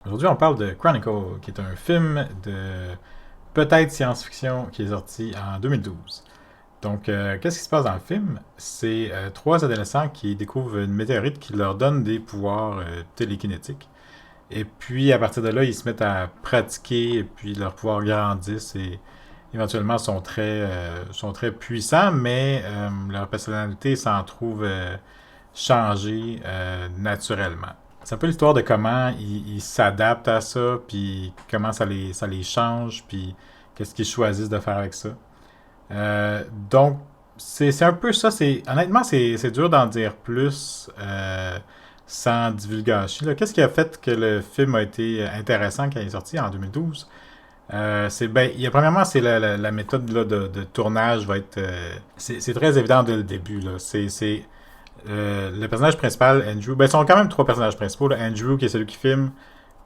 Aujourd'hui, on parle de Chronicle, qui est un film de peut-être science-fiction qui est sorti en 2012. Donc, qu'est-ce qui se passe dans le film? C'est trois adolescents qui découvrent une météorite qui leur donne des pouvoirs télékinétiques. Et puis, à partir de là, ils se mettent à pratiquer, et puis leurs pouvoirs grandissent et éventuellement sont très puissants, mais leur personnalité s'en trouve changée naturellement. C'est un peu l'histoire de comment ils s'adaptent à ça, puis comment ça les change, puis qu'est-ce qu'ils choisissent de faire avec ça. Donc, c'est un peu ça. Honnêtement, c'est dur d'en dire plus sans divulgation. Là. Qu'est-ce qui a fait que le film a été intéressant quand il est sorti en 2012? Premièrement, c'est la méthode là, de tournage va être. C'est très évident dès le début. Là. Le personnage principal, Andrew. Ben, ils sont quand même trois personnages principaux. Là. Andrew, qui est celui qui filme,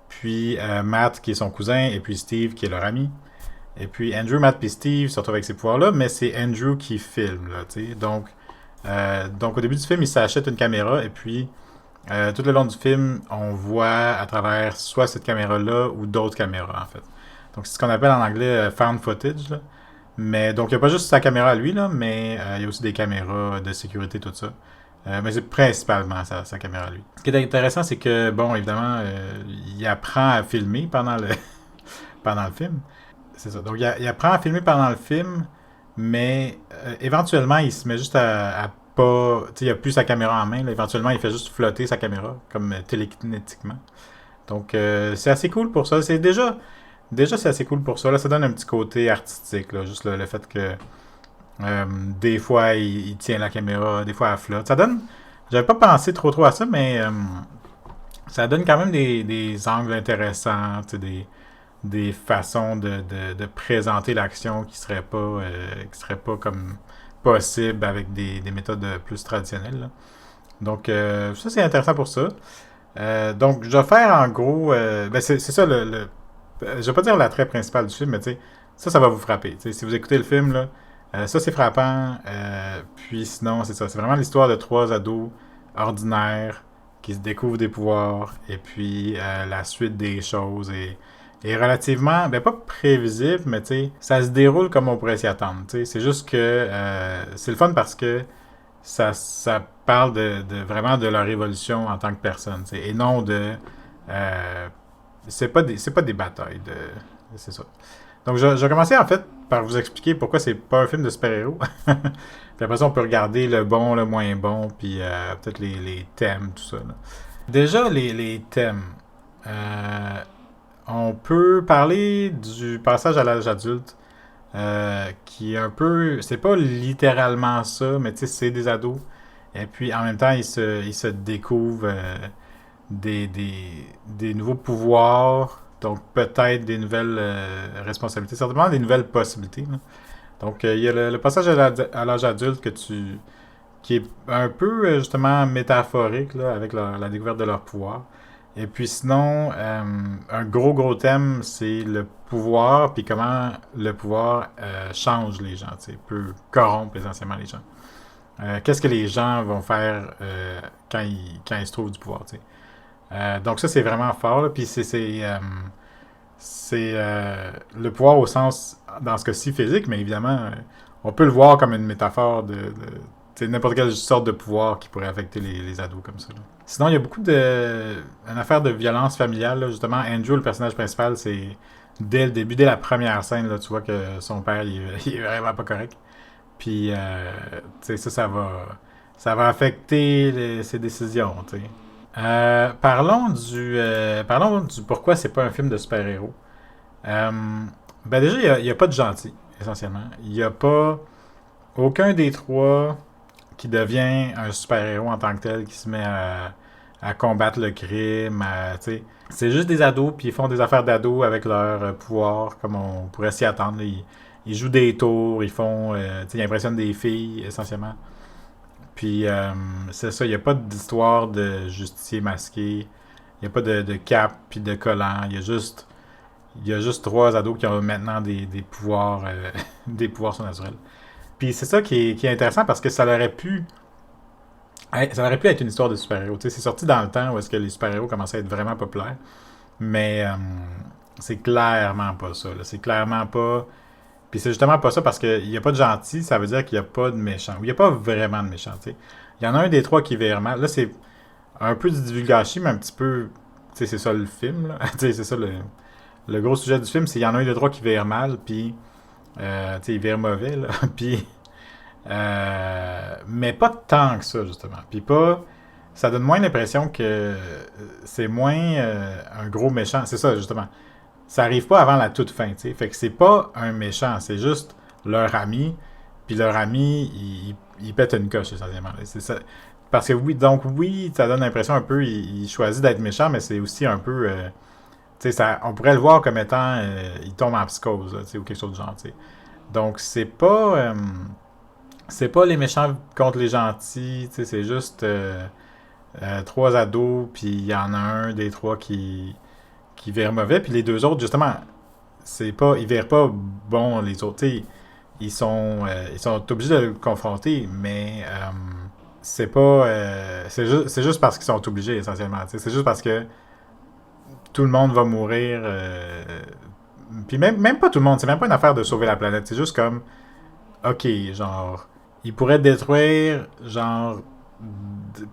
puis Matt, qui est son cousin, et puis Steve, qui est leur ami. Et puis Andrew, Matt et Steve se retrouvent avec ces pouvoirs-là, mais c'est Andrew qui filme. Là, donc, au début du film, il s'achète une caméra, et puis tout le long du film, on voit à travers soit cette caméra-là ou d'autres caméras, en fait. Donc, c'est ce qu'on appelle en anglais found footage. Là. Mais donc, il n'y a pas juste sa caméra à lui, là, mais il y a aussi des caméras de sécurité, tout ça. Mais c'est principalement sa caméra à lui. Ce qui est intéressant, c'est que, bon, évidemment, il apprend à filmer pendant le film. C'est ça. Donc, il apprend à filmer pendant le film, mais éventuellement, il se met juste à pas. Tu sais, il a plus sa caméra en main. Là. Éventuellement, il fait juste flotter sa caméra, comme télékinétiquement. Donc, c'est assez cool pour ça. Déjà, c'est assez cool pour ça. Là, ça donne un petit côté artistique, là, juste le fait que des fois, il tient la caméra, des fois, elle flotte. Ça donne. J'avais pas pensé trop à ça, mais ça donne quand même des angles intéressants, des façons de présenter l'action qui seraient pas comme possible avec des méthodes plus traditionnelles. Là. Donc, ça, c'est intéressant pour ça. Donc, je vais faire en gros. C'est ça je vais pas dire l'attrait principal du film, mais tu sais, ça va vous frapper. T'sais, si vous écoutez le film, là, ça c'est frappant. Puis sinon, c'est ça. C'est vraiment l'histoire de trois ados ordinaires qui se découvrent des pouvoirs et puis la suite des choses est relativement, ben pas prévisible, mais tu sais, ça se déroule comme on pourrait s'y attendre. T'sais. C'est juste que c'est le fun parce que ça parle vraiment de leur évolution en tant que personne, t'sais, et non de euh, c'est pas des batailles de. C'est ça. Donc, je vais commencer en fait par vous expliquer pourquoi c'est pas un film de super-héros. Puis après ça, on peut regarder le bon, le moins bon, puis peut-être les thèmes, tout ça. Là. Déjà, les thèmes. Euh, on peut parler du passage à l'âge adulte, qui est un peu. C'est pas littéralement ça, mais tu sais, c'est des ados. Et puis en même temps, ils se découvrent des nouveaux pouvoirs, donc peut-être des nouvelles responsabilités, certainement des nouvelles possibilités. Là. Donc il y a le passage à l'âge adulte qui est un peu justement métaphorique là, avec la découverte de leur pouvoir. Et puis sinon, un gros thème, c'est le pouvoir, puis comment le pouvoir change les gens, peut corrompre essentiellement les gens. Qu'est-ce que les gens vont faire quand ils se trouvent du pouvoir, tu sais. Donc ça, c'est vraiment fort. Là. Puis c'est le pouvoir au sens, dans ce cas-ci, physique, mais évidemment, on peut le voir comme une métaphore de n'importe quelle sorte de pouvoir qui pourrait affecter les ados comme ça. Là. Sinon, il y a beaucoup une affaire de violence familiale. Là. Justement, Andrew, le personnage principal, c'est dès le début, dès la première scène, là, tu vois que son père, il est vraiment pas correct. Puis, ça va affecter ses décisions, tu sais. Parlons du pourquoi c'est pas un film de super-héros. Euh, Déjà, il y a pas de gentil, essentiellement. Il n'y a pas aucun des trois qui devient un super-héros en tant que tel, qui se met à combattre le crime. C'est juste des ados, puis ils font des affaires d'ados avec leur pouvoir, comme on pourrait s'y attendre. Ils jouent des tours, ils impressionnent des filles, essentiellement. Puis c'est ça, il n'y a pas d'histoire de justicier masqué. Il n'y a pas de cap puis de collant. Il y a juste trois ados qui ont maintenant des pouvoirs des pouvoirs surnaturels. Puis c'est ça qui est intéressant parce que ça aurait pu être une histoire de super-héros. Tu sais, c'est sorti dans le temps où est-ce que les super-héros commençaient à être vraiment populaires. Mais c'est clairement pas ça, là. C'est clairement pas. Puis c'est justement pas ça parce qu'il n'y a pas de gentil, ça veut dire qu'il n'y a pas de méchant. Ou il n'y a pas vraiment de méchant, tu sais. Il y en a un des trois qui vire mal. Là, c'est un peu du divulgachis, mais un petit peu. Tu sais, c'est ça le film, là. Tu sais, c'est ça le gros sujet du film, c'est qu'il y en a un des trois qui vire mal, puis. Tu sais, il vire mauvais, là. Puis. Mais pas tant que ça, justement. Puis pas. Ça donne moins l'impression que c'est moins un gros méchant. C'est ça, justement. Ça arrive pas avant la toute fin, tu sais. Fait que c'est pas un méchant, c'est juste leur ami. Puis leur ami, il pète une coche, essentiellement. C'est ça. Parce que oui, donc oui, ça donne l'impression un peu, il choisit d'être méchant, mais c'est aussi un peu. Tu sais, on pourrait le voir comme étant. Il tombe en psychose, là, tu sais, ou quelque chose du genre, tu sais. Donc c'est pas les méchants contre les gentils, tu sais, c'est juste trois ados, puis il y en a un des trois qui vire mauvais, puis les deux autres, justement, c'est pas, ils virent pas bon les autres, tu sais, ils sont obligés de le confronter, mais c'est juste parce qu'ils sont obligés essentiellement, tu sais, c'est juste parce que tout le monde va mourir, puis même pas tout le monde, c'est même pas une affaire de sauver la planète, c'est juste comme, ok, genre, ils pourraient détruire, genre,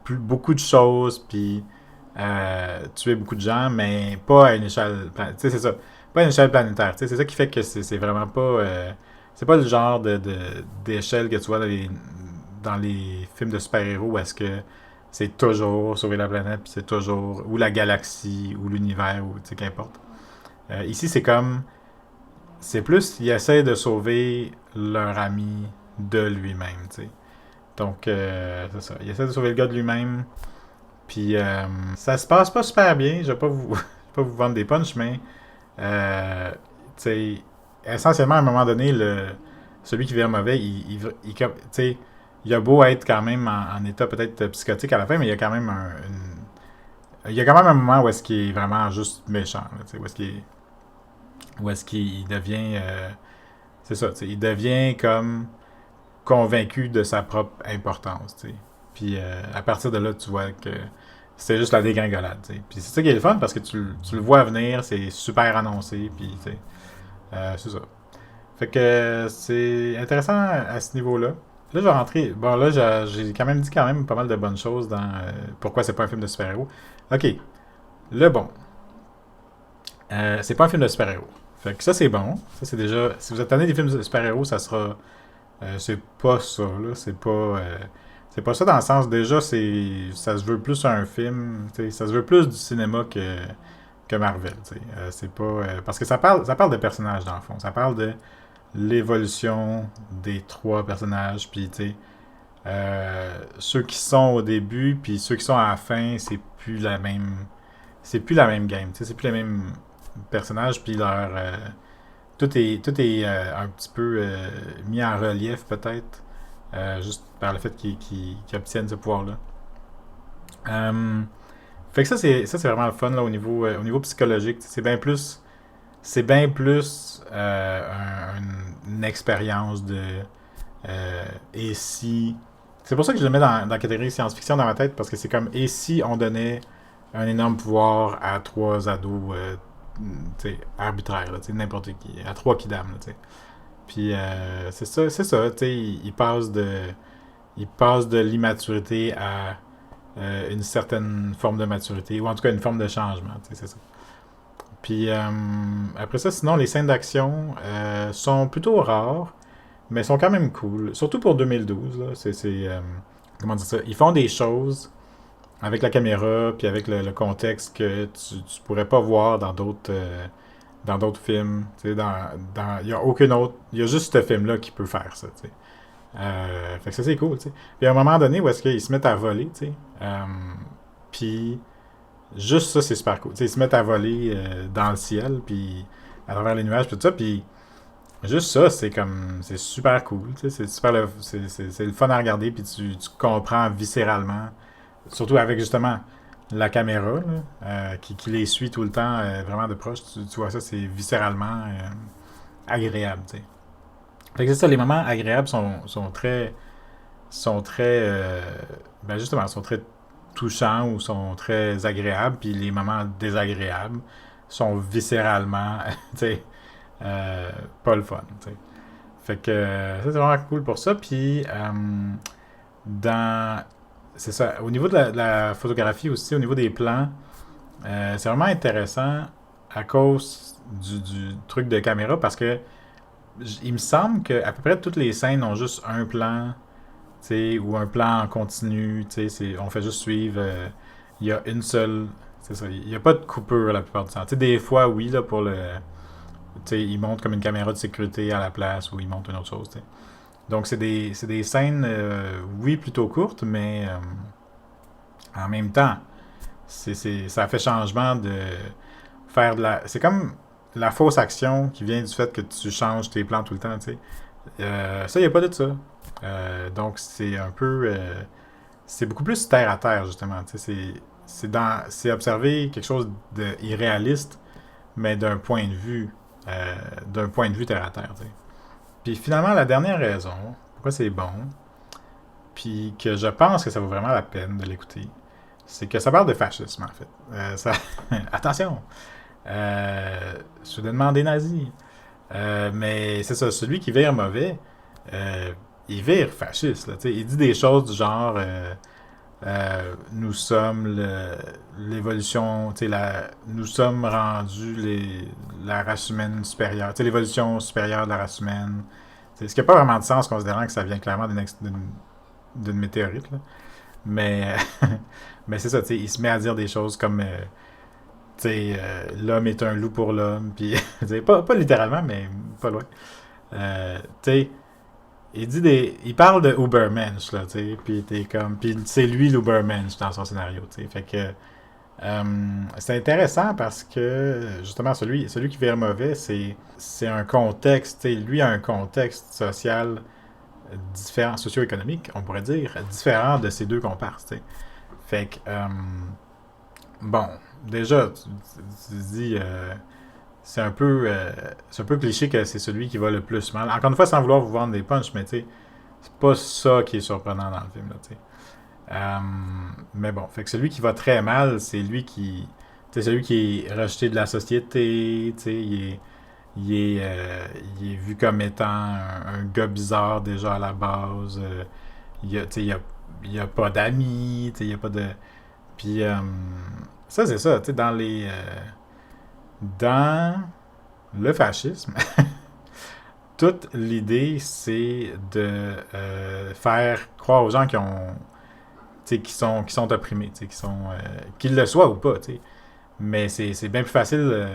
beaucoup de choses, puis tuer beaucoup de gens, mais pas à une échelle. Tu sais, c'est ça. Pas à une échelle planétaire. Tu sais, c'est ça qui fait que c'est vraiment pas. C'est pas le genre d'échelle que tu vois dans les films de super-héros où est-ce que c'est toujours sauver la planète, puis c'est toujours. Ou la galaxie, ou l'univers, ou tu sais, qu'importe. Ici, c'est comme. C'est plus, ils essaient de sauver leur ami de lui-même, tu sais. Donc, c'est ça. Ils essaient de sauver le gars de lui-même. Puis, ça se passe pas super bien. Je vais pas vous, je vais pas vous vendre des punchs, mais, tu sais, essentiellement, à un moment donné, celui qui vient mauvais, tu sais, il a beau être quand même en état peut-être psychotique à la fin, mais il y a quand même il y a quand même un moment où est-ce qu'il est vraiment juste méchant, là, tu sais, où est-ce qu'il devient, c'est ça, tu sais, il devient comme convaincu de sa propre importance, tu sais. Puis à partir de là, tu vois que c'est juste la dégringolade, tu sais. Puis c'est ça qui est le fun parce que tu le vois venir, c'est super annoncé, puis tu sais, c'est ça. Fait que c'est intéressant à ce niveau-là. Là, je vais rentrer. Bon, là, j'ai quand même dit quand même pas mal de bonnes choses dans pourquoi c'est pas un film de super-héros. Ok, le bon. C'est pas un film de super-héros. Fait que ça, c'est bon. Ça, c'est déjà. Si vous êtes tanné des films de super-héros, ça sera. C'est pas ça, là. C'est pas ça dans le sens. Déjà, ça se veut plus un film. Ça se veut plus du cinéma que Marvel. C'est pas. Parce que ça parle de personnages, dans le fond. Ça parle de l'évolution des trois personnages. Puis, tu sais. Ceux qui sont au début, puis ceux qui sont à la fin, c'est plus la même. C'est plus la même game. C'est plus les mêmes personnages, puis tout est un petit peu mis en relief, peut-être, juste par le fait qu'ils obtiennent ce pouvoir-là. Euh, Fait que ça c'est vraiment le fun là, au niveau psychologique. C'est bien plus une expérience de et si. C'est pour ça que je le mets dans la catégorie science-fiction dans ma tête, parce que c'est comme et si on donnait un énorme pouvoir à trois ados arbitraires, n'importe qui, à trois kidam. Puis c'est ça, il passe de l'immaturité à une certaine forme de maturité, ou en tout cas une forme de changement, c'est ça. Puis après ça, sinon, les scènes d'action sont plutôt rares, mais sont quand même cool. Surtout pour 2012, là, comment dire ça? Ils font des choses avec la caméra, puis avec le contexte que tu pourrais pas voir dans d'autres films. Il y a aucun autre. Il y a juste ce film-là qui peut faire ça. Fait que ça, c'est cool. T'sais. Puis à un moment donné où est-ce qu'ils se mettent à voler, puis juste ça, c'est super cool. T'sais, ils se mettent à voler dans le ciel, puis à travers les nuages, puis tout ça, puis juste ça, c'est super cool. C'est super c'est le fun à regarder, puis tu comprends viscéralement, surtout avec justement la caméra là, qui les suit tout le temps vraiment de proche. Tu vois ça, c'est viscéralement agréable. T'sais. Fait que c'est ça, les moments agréables sont très, ben justement, sont très touchants ou sont très agréables, puis les moments désagréables, sont viscéralement, tu sais, euh, pas le fun, tu sais. Fait que ça, c'est vraiment cool pour ça. Puis, dans. C'est ça. Au niveau de la photographie aussi, au niveau des plans, c'est vraiment intéressant à cause du truc de caméra parce que il me semble que à peu près toutes les scènes ont juste un plan, tu sais, ou un plan en continu, tu sais, on fait juste suivre. Il y a une seule. C'est ça. Il n'y a pas de coupure la plupart du temps. Tu sais, des fois, oui, là, pour le. Tu sais, ils montent comme une caméra de sécurité à la place ou ils montent une autre chose, tu sais. Donc, c'est des scènes, oui, plutôt courtes, mais en même temps, ça fait changement de faire de la. C'est comme la fausse action qui vient du fait que tu changes tes plans tout le temps, tu sais. Ça, il n'y a pas de ça. Donc, c'est un peu. C'est beaucoup plus terre à terre, justement. Tu sais, c'est observer quelque chose d'irréaliste, mais d'un point de vue terre à terre, tu sais. Puis finalement, la dernière raison, pourquoi c'est bon, puis que je pense que ça vaut vraiment la peine de l'écouter, c'est que ça parle de fascisme, en fait. Attention! Soudainement des nazis. Mais c'est ça, celui qui vire mauvais, euh, il vire fasciste. Là, il dit des choses du genre nous sommes l'évolution, nous sommes rendus la race humaine supérieure, l'évolution supérieure de la race humaine. Ce qui n'a pas vraiment de sens considérant que ça vient clairement d'une météorite. Là. Mais, mais c'est ça, il se met à dire des choses comme l'homme est un loup pour l'homme, puis pas littéralement, mais pas loin. Tu il parle de Ubermensch, là, tu sais, puis t'es comme, puis c'est lui l'Ubermensch dans son scénario, tu sais, fait que c'est intéressant parce que justement celui qui vire mauvais, c'est un contexte, tu sais, lui a un contexte social différent, socio-économique, on pourrait dire, différent de ces deux comparses, tu sais. Fait que bon, déjà, tu dis, c'est un peu cliché que c'est celui qui va le plus mal. Encore une fois, sans vouloir vous vendre des punchs, mais tu sais, c'est pas ça qui est surprenant dans le film, là, tu sais. Euh, mais bon, fait que celui qui va très mal, c'est lui qui. C'est celui qui est rejeté de la société, tu sais, il est vu comme étant un gars bizarre déjà à la base. Tu sais, il y a pas d'amis, tu sais, il y a pas de. Puis, ça, c'est ça, tu sais, dans le fascisme, toute l'idée, c'est de faire croire aux gens qui sont opprimés, qu'ils le soient ou pas, tu sais. Mais c'est bien plus facile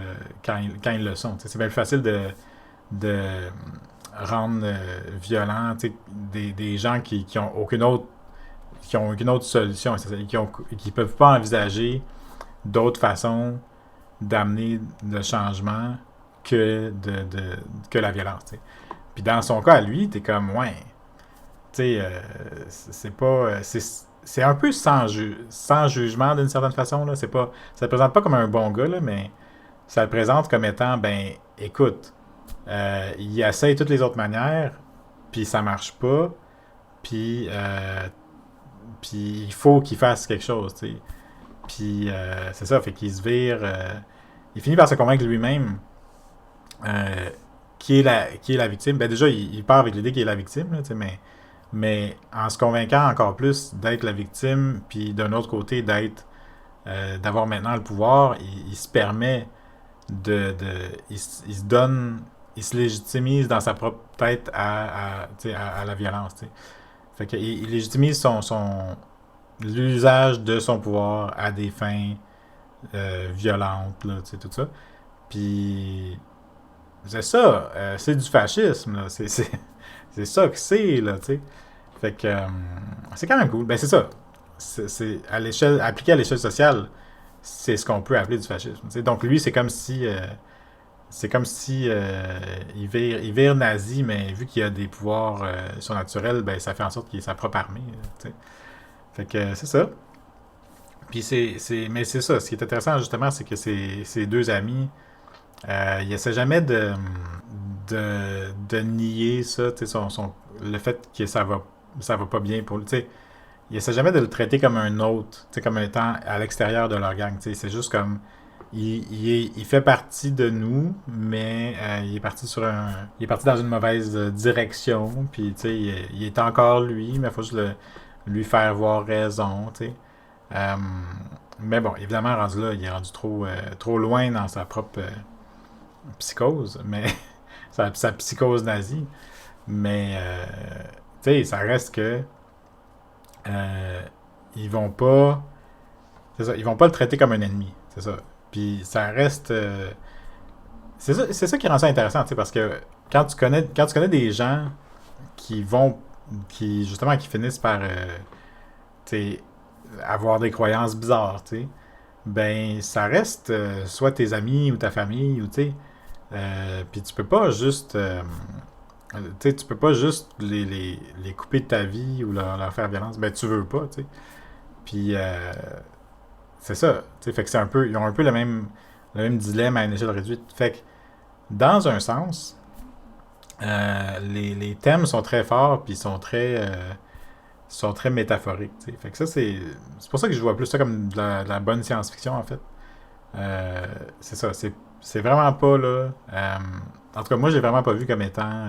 quand ils le sont. C'est bien plus facile de rendre violent des gens qui ont aucune autre solution, qui peuvent pas envisager d'autres façons d'amener le changement que la violence. T'sais. Puis dans son cas à lui, t'es comme ouais, c'est pas c'est un peu sans jugement d'une certaine façon là. C'est pas ça le présente pas comme un bon gars là, mais ça le présente comme étant ben écoute, il essaye toutes les autres manières, puis ça marche pas, puis puis il faut qu'il fasse quelque chose, tu sais. Puis c'est ça, fait qu'il se vire. Il finit par se convaincre lui-même euh, qui est la victime. Ben déjà, il part avec l'idée qu'il est la victime, là, mais en se convainquant encore plus d'être la victime, puis d'un autre côté d'avoir maintenant le pouvoir, il se permet il se donne, il se légitimise dans sa propre tête à la violence. T'sais. Fait qu'il il légitimise l'usage de son pouvoir à des fins violentes, là, tout ça. Puis c'est ça, c'est du fascisme, là. C'est ça que c'est, là, tu sais. Fait que c'est quand même cool. Ben c'est ça. C'est à l'échelle, appliqué à l'échelle sociale, c'est ce qu'on peut appeler du fascisme. T'sais. Donc lui, c'est comme si il vire nazi, mais vu qu'il a des pouvoirs surnaturels, ben ça fait en sorte qu'il ait sa propre armée. T'sais. Fait que c'est ça. Puis mais c'est ça. Ce qui est intéressant justement, c'est que ces deux amis, il essaie jamais de nier ça, tu sais, le fait que ça va pas bien pour lui. Tu sais, il essaie jamais de le traiter comme un autre, tu sais, comme étant à l'extérieur de leur gang. Tu sais, c'est juste comme il fait partie de nous, mais il est parti dans une mauvaise direction, puis tu sais, il est encore lui, mais il faut juste lui faire voir raison, tu sais. Euh, mais bon, évidemment, rendu là, il est rendu trop loin dans sa propre psychose, mais sa psychose nazie. Mais, tu sais, ça reste que euh, ils vont pas, c'est ça, ils vont pas le traiter comme un ennemi, c'est ça. Puis ça reste, c'est ça qui rend ça intéressant, tu sais, parce que quand tu connais des gens qui vont, qui justement, qui finissent par, tu sais, avoir des croyances bizarres, tu sais, ben ça reste soit tes amis ou ta famille ou tu sais, puis tu peux pas juste, tu sais, tu peux pas juste les couper de ta vie ou leur faire violence, ben tu veux pas, tu sais. Puis c'est ça, tu sais, fait que c'est un peu, ils ont un peu le même dilemme à une échelle réduite. Fait que dans un sens, les thèmes sont très forts puis sont très métaphoriques, tu sais. Fait que ça c'est pour ça que je vois plus ça comme de la bonne science-fiction en fait. C'est ça, c'est vraiment pas là. En tout cas, moi, j'ai vraiment pas vu comme étant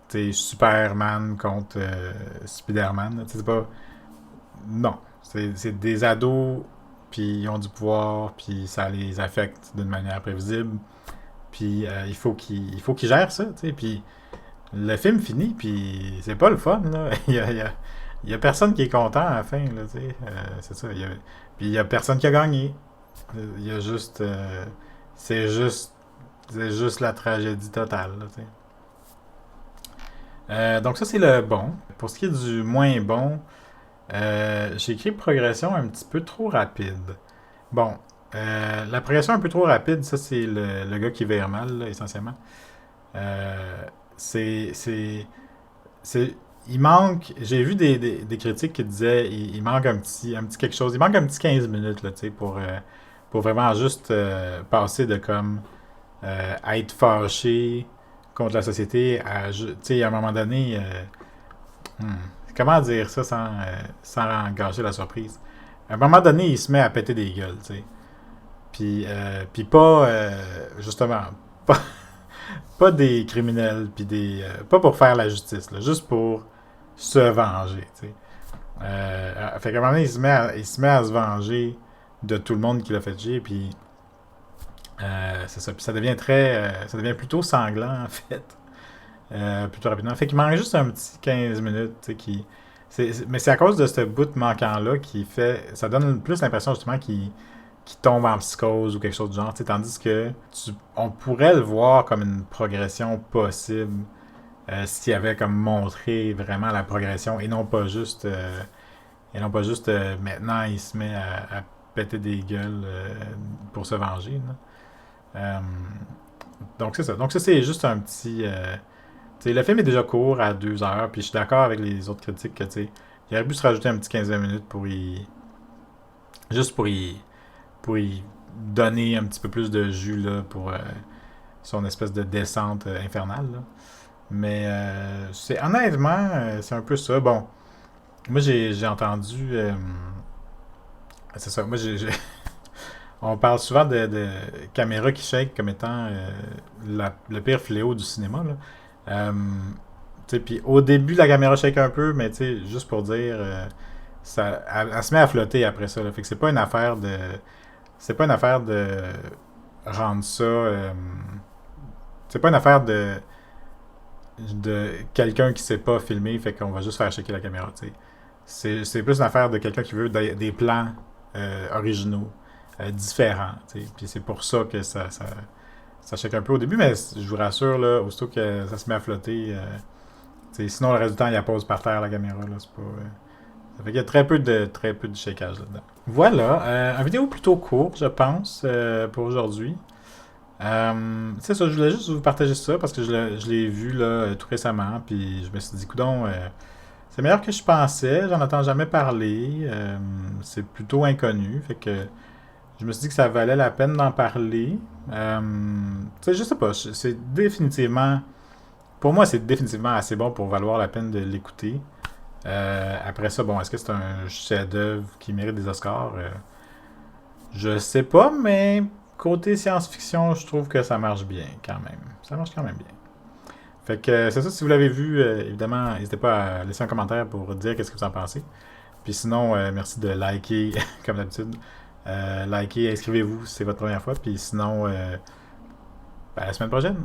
tu sais, Superman contre Spider-Man. Tu sais, c'est pas. Non. C'est des ados, puis ils ont du pouvoir, puis ça les affecte d'une manière prévisible. Puis il faut qu'ils gèrent ça, tu sais. Puis le film finit, puis c'est pas le fun, là. Il y a personne qui est content à la fin, là, tu sais. C'est ça. Puis il y a personne qui a gagné. Il y a juste. C'est juste. C'est juste la tragédie totale, là, tu sais. Donc ça, c'est le bon. Pour ce qui est du moins bon, j'ai écrit progression un petit peu trop rapide. Bon, la progression un peu trop rapide, ça c'est le gars qui vire mal, là, essentiellement. Euh, c'est, c'est, il manque, j'ai vu des critiques qui disaient il manque un petit quelque chose, il manque un petit 15 minutes là, tu sais, pour vraiment juste passer de comme être fâché contre la société à, tu sais, à un moment donné, hmm, comment dire ça sans gâcher la surprise? À un moment donné, il se met à péter des gueules, tu sais. Puis pas, justement, pas, pas des criminels, puis pas pour faire la justice, là, juste pour se venger, tu sais. Fait qu'à un moment donné, il se met à se venger de tout le monde qui l'a fait chier, puis c'est ça. Puis ça devient plutôt sanglant, en fait, plutôt rapidement. Fait qu'il manque juste un petit 15 minutes, tu sais, mais c'est à cause de ce bout manquant-là qui fait... Ça donne plus l'impression, justement, qu'il tombe en psychose ou quelque chose du genre, tu sais, tandis que on pourrait le voir comme une progression possible s'il avait comme montré vraiment la progression et non pas juste maintenant il se met à péter des gueules pour se venger, là. Euh, donc c'est ça. Donc ça c'est juste un petit. Tu sais, le film est déjà court à 2 heures, puis je suis d'accord avec les autres critiques que tu sais, il aurait pu se rajouter un petit 15 minutes pour y. Juste pour y donner un petit peu plus de jus là, pour son espèce de descente infernale, là. Mais c'est honnêtement, c'est un peu ça. Bon, moi j'ai entendu. C'est ça, moi on parle souvent de caméra qui shake comme étant le pire fléau du cinéma, là. Euh, tu sais, puis au début, la caméra shake un peu, mais tu sais, juste pour dire, elle se met à flotter après ça, là. Fait que c'est pas une affaire de rendre ça, c'est pas une affaire de quelqu'un qui sait pas filmer, fait qu'on va juste faire shaker la caméra, tu sais. C'est plus une affaire de quelqu'un qui veut des plans originaux, différents, tu sais. Puis c'est pour ça que ça shake un peu au début, mais je vous rassure, là, aussitôt que ça se met à flotter, sinon le reste du temps, il la pose par terre la caméra, là, c'est pas... ça fait qu'il y a très peu de shakeage là-dedans. Voilà, une vidéo plutôt courte, je pense, pour aujourd'hui. C'est ça, je voulais juste vous partager ça parce que je l'ai vu là, tout récemment, puis je me suis dit, coudonc, c'est meilleur que je pensais, j'en entends jamais parler, c'est plutôt inconnu, fait que je me suis dit que ça valait la peine d'en parler. Tu sais, je sais pas, c'est définitivement, pour moi, c'est définitivement assez bon pour valoir la peine de l'écouter. Après ça, bon, est-ce que c'est un chef-d'œuvre qui mérite des Oscars? Je sais pas, mais côté science-fiction, je trouve que ça marche bien quand même. Ça marche quand même bien. Fait que c'est ça, si vous l'avez vu, évidemment, n'hésitez pas à laisser un commentaire pour dire qu'est-ce que vous en pensez. Puis sinon, merci de liker, comme d'habitude. Likez, inscrivez-vous si c'est votre première fois. Puis sinon, à la semaine prochaine.